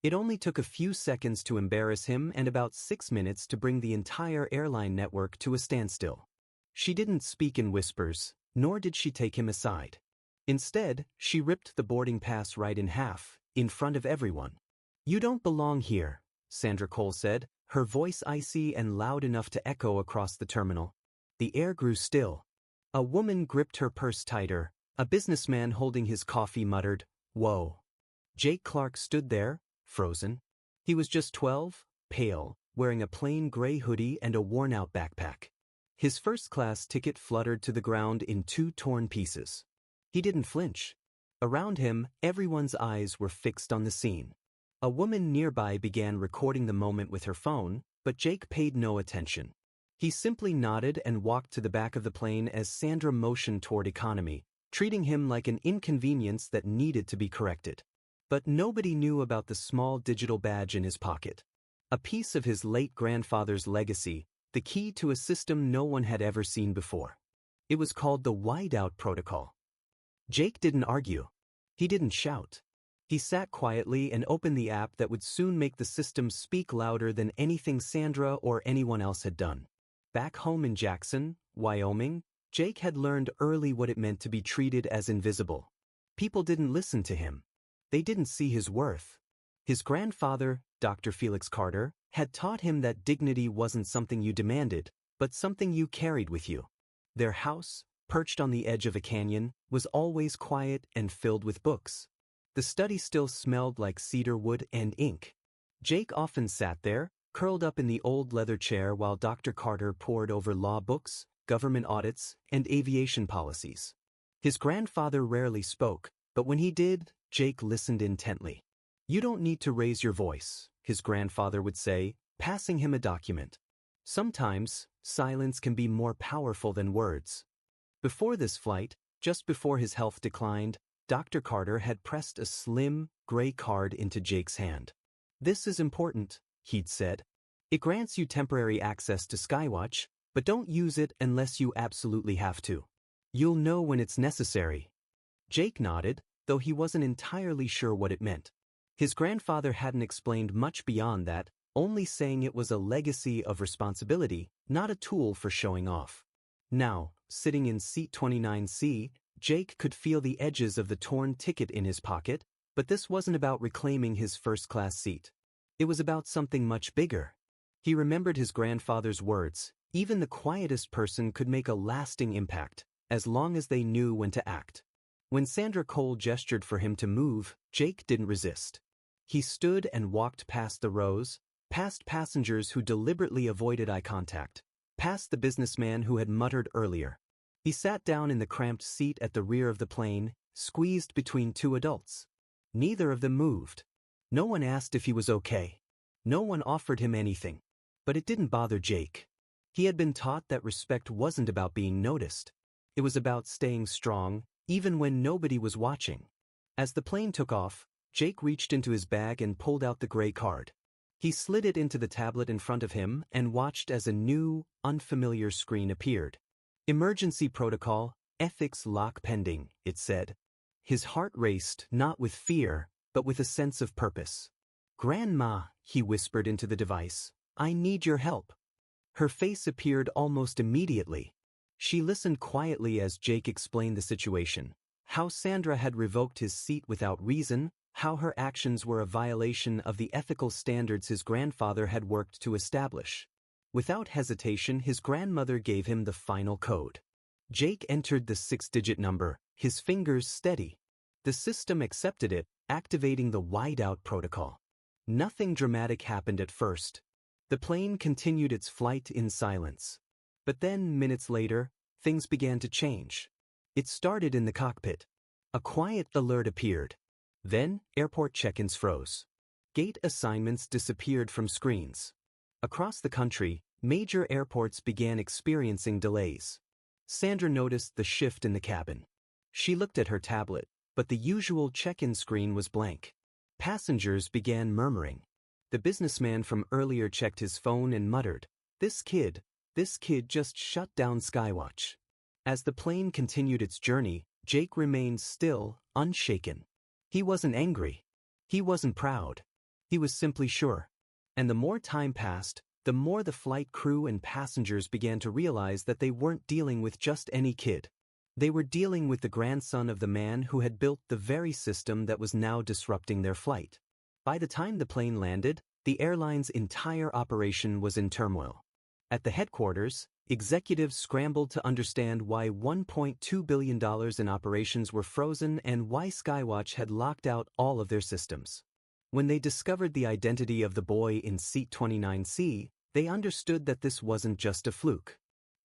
It only took a few seconds to embarrass him and about 6 minutes to bring the entire airline network to a standstill. She didn't speak in whispers, nor did she take him aside. Instead, she ripped the boarding pass right in half, in front of everyone. "You don't belong here," Sandra Cole said, her voice icy and loud enough to echo across the terminal. The air grew still. A woman gripped her purse tighter. A businessman holding his coffee muttered, "Whoa." Jake Clark stood there, frozen. He was just 12, pale, wearing a plain gray hoodie and a worn-out backpack. His first-class ticket fluttered to the ground in 2 torn pieces. He didn't flinch. Around him, everyone's eyes were fixed on the scene. A woman nearby began recording the moment with her phone, but Jake paid no attention. He simply nodded and walked to the back of the plane as Sandra motioned toward economy, treating him like an inconvenience that needed to be corrected. But nobody knew about the small digital badge in his pocket. A piece of his late grandfather's legacy, the key to a system no one had ever seen before. It was called the Whiteout Protocol. Jake didn't argue. He didn't shout. He sat quietly and opened the app that would soon make the system speak louder than anything Sandra or anyone else had done. Back home in Jackson, Wyoming, Jake had learned early what it meant to be treated as invisible. People didn't listen to him. They didn't see his worth. His grandfather, Dr. Felix Carter, had taught him that dignity wasn't something you demanded, but something you carried with you. Their house, perched on the edge of a canyon, was always quiet and filled with books. The study still smelled like cedar wood and ink. Jake often sat there, curled up in the old leather chair while Dr. Carter pored over law books, government audits, and aviation policies. His grandfather rarely spoke, but when he did, Jake listened intently. "You don't need to raise your voice," his grandfather would say, passing him a document. "Sometimes, silence can be more powerful than words." Before this flight, just before his health declined, Dr. Carter had pressed a slim, gray card into Jake's hand. "This is important," he'd said. "It grants you temporary access to Skywatch, but don't use it unless you absolutely have to. You'll know when it's necessary." Jake nodded, though he wasn't entirely sure what it meant. His grandfather hadn't explained much beyond that, only saying it was a legacy of responsibility, not a tool for showing off. Now, sitting in seat 29C, Jake could feel the edges of the torn ticket in his pocket, but this wasn't about reclaiming his first-class seat. It was about something much bigger. He remembered his grandfather's words, "Even the quietest person could make a lasting impact, as long as they knew when to act." When Sandra Cole gestured for him to move, Jake didn't resist. He stood and walked past the rows, past passengers who deliberately avoided eye contact, past the businessman who had muttered earlier. He sat down in the cramped seat at the rear of the plane, squeezed between 2 adults. Neither of them moved. No one asked if he was okay. No one offered him anything. But it didn't bother Jake. He had been taught that respect wasn't about being noticed. It was about staying strong, even when nobody was watching. As the plane took off, Jake reached into his bag and pulled out the gray card. He slid it into the tablet in front of him and watched as a new, unfamiliar screen appeared. "Emergency protocol, ethics lock pending," it said. His heart raced, not with fear, but with a sense of purpose. "Grandma," he whispered into the device, "I need your help." Her face appeared almost immediately. She listened quietly as Jake explained the situation, how Sandra had revoked his seat without reason, how her actions were a violation of the ethical standards his grandfather had worked to establish. Without hesitation, his grandmother gave him the final code. Jake entered the 6-digit number, his fingers steady. The system accepted it, activating the Whiteout Protocol. Nothing dramatic happened at first. The plane continued its flight in silence. But then, minutes later, things began to change. It started in the cockpit. A quiet alert appeared. Then, airport check-ins froze. Gate assignments disappeared from screens. Across the country, major airports began experiencing delays. Sandra noticed the shift in the cabin. She looked at her tablet, but the usual check-in screen was blank. Passengers began murmuring. The businessman from earlier checked his phone and muttered, This kid just shut down Skywatch." As the plane continued its journey, Jake remained still, unshaken. He wasn't angry. He wasn't proud. He was simply sure. And the more time passed, the more the flight crew and passengers began to realize that they weren't dealing with just any kid. They were dealing with the grandson of the man who had built the very system that was now disrupting their flight. By the time the plane landed, the airline's entire operation was in turmoil. At the headquarters, executives scrambled to understand why $1.2 billion in operations were frozen and why Skywatch had locked out all of their systems. When they discovered the identity of the boy in seat 29C, they understood that this wasn't just a fluke.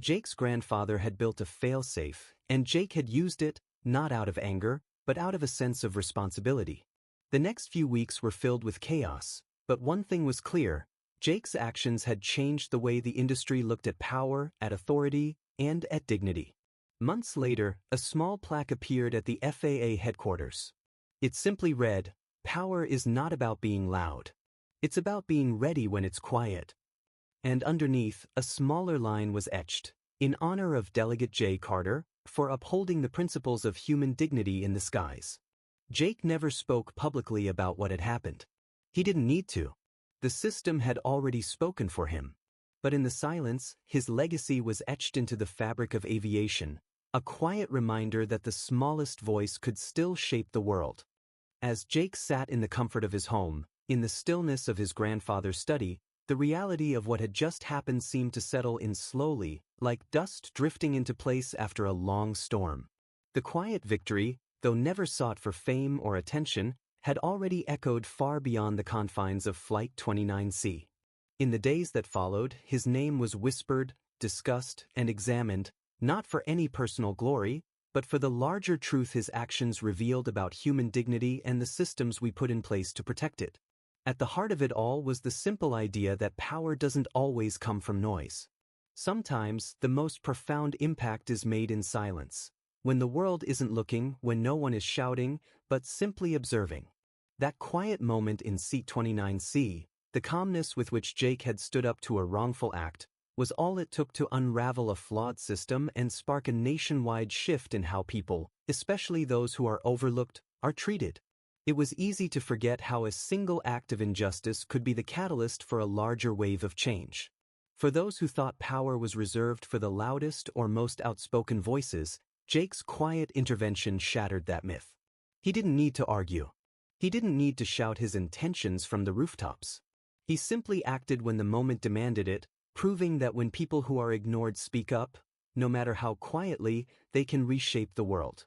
Jake's grandfather had built a failsafe, and Jake had used it, not out of anger, but out of a sense of responsibility. The next few weeks were filled with chaos, but one thing was clear: Jake's actions had changed the way the industry looked at power, at authority, and at dignity. Months later, a small plaque appeared at the FAA headquarters. It simply read, "Power is not about being loud. It's about being ready when it's quiet." And underneath, a smaller line was etched, "In honor of Delegate J. Carter, for upholding the principles of human dignity in the skies." Jake never spoke publicly about what had happened. He didn't need to. The system had already spoken for him. But in the silence, his legacy was etched into the fabric of aviation, a quiet reminder that the smallest voice could still shape the world. As Jake sat in the comfort of his home, in the stillness of his grandfather's study, the reality of what had just happened seemed to settle in slowly, like dust drifting into place after a long storm. The quiet victory, though never sought for fame or attention, had already echoed far beyond the confines of Flight 29C. In the days that followed, his name was whispered, discussed, and examined, not for any personal glory, but for the larger truth his actions revealed about human dignity and the systems we put in place to protect it. At the heart of it all was the simple idea that power doesn't always come from noise. Sometimes, the most profound impact is made in silence, when the world isn't looking, when no one is shouting, but simply observing. That quiet moment in seat 29C, the calmness with which Jake had stood up to a wrongful act, was all it took to unravel a flawed system and spark a nationwide shift in how people, especially those who are overlooked, are treated. It was easy to forget how a single act of injustice could be the catalyst for a larger wave of change. For those who thought power was reserved for the loudest or most outspoken voices, Jake's quiet intervention shattered that myth. He didn't need to argue. He didn't need to shout his intentions from the rooftops. He simply acted when the moment demanded it, proving that when people who are ignored speak up, no matter how quietly, they can reshape the world.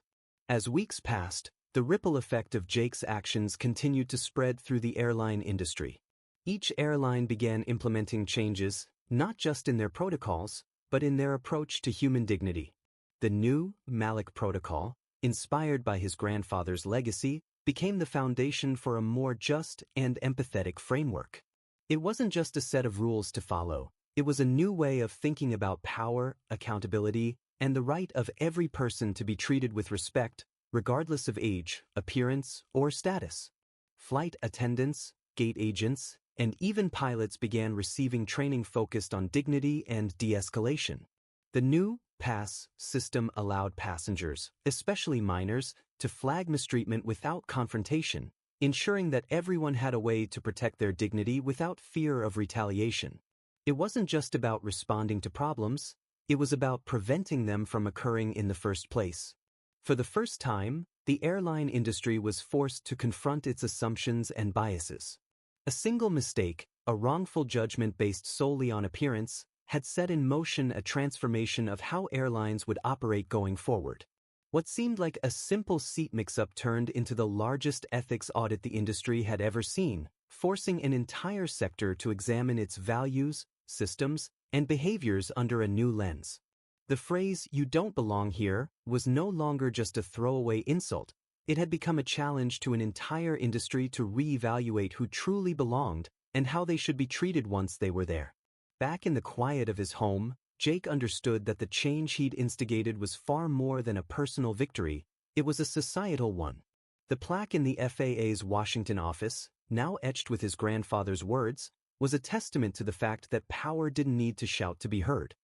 As weeks passed, the ripple effect of Jake's actions continued to spread through the airline industry. Each airline began implementing changes, not just in their protocols, but in their approach to human dignity. The new Malik Protocol, inspired by his grandfather's legacy, became the foundation for a more just and empathetic framework. It wasn't just a set of rules to follow. It was a new way of thinking about power, accountability, and the right of every person to be treated with respect, regardless of age, appearance, or status. Flight attendants, gate agents, and even pilots began receiving training focused on dignity and de-escalation. The new pass system allowed passengers, especially minors, to flag mistreatment without confrontation, ensuring that everyone had a way to protect their dignity without fear of retaliation. It wasn't just about responding to problems, it was about preventing them from occurring in the first place. For the first time, the airline industry was forced to confront its assumptions and biases. A single mistake, a wrongful judgment based solely on appearance, had set in motion a transformation of how airlines would operate going forward. What seemed like a simple seat mix-up turned into the largest ethics audit the industry had ever seen, forcing an entire sector to examine its values, systems, and behaviors under a new lens. The phrase, "you don't belong here," was no longer just a throwaway insult. It had become a challenge to an entire industry to reevaluate who truly belonged and how they should be treated once they were there. Back in the quiet of his home, Jake understood that the change he'd instigated was far more than a personal victory, it was a societal one. The plaque in the FAA's Washington office, now etched with his grandfather's words, was a testament to the fact that power didn't need to shout to be heard.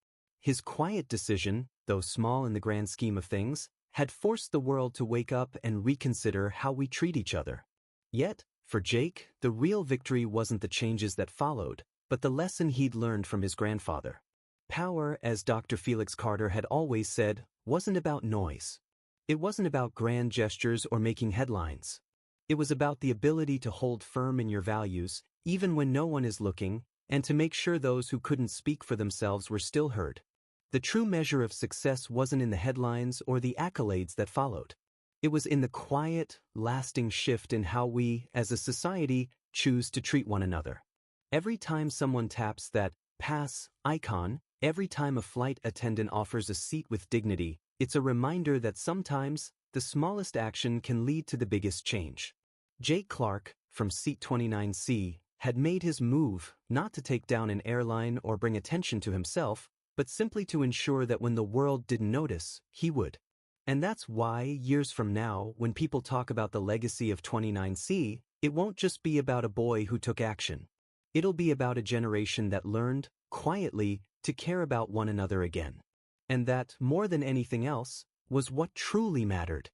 His quiet decision, though small in the grand scheme of things, had forced the world to wake up and reconsider how we treat each other. Yet, For Jake, the real victory wasn't the changes that followed, but the lesson he'd learned from his grandfather. Power, as Dr. Felix Carter had always said, wasn't about noise. It wasn't about grand gestures or making headlines. It was about the ability to hold firm in your values, even when no one is looking, and to make sure those who couldn't speak for themselves were still heard. The true measure of success wasn't in the headlines or the accolades that followed. It was in the quiet, lasting shift in how we, as a society, choose to treat one another. Every time someone taps that pass icon, every time a flight attendant offers a seat with dignity, it's a reminder that sometimes the smallest action can lead to the biggest change. Jake Clark, from seat 29C, had made his move not to take down an airline or bring attention to himself, but simply to ensure that when the world didn't notice, he would. And that's why, years from now, when people talk about the legacy of 29C, it won't just be about a boy who took action. It'll be about a generation that learned, quietly, to care about one another again. And that, more than anything else, was what truly mattered.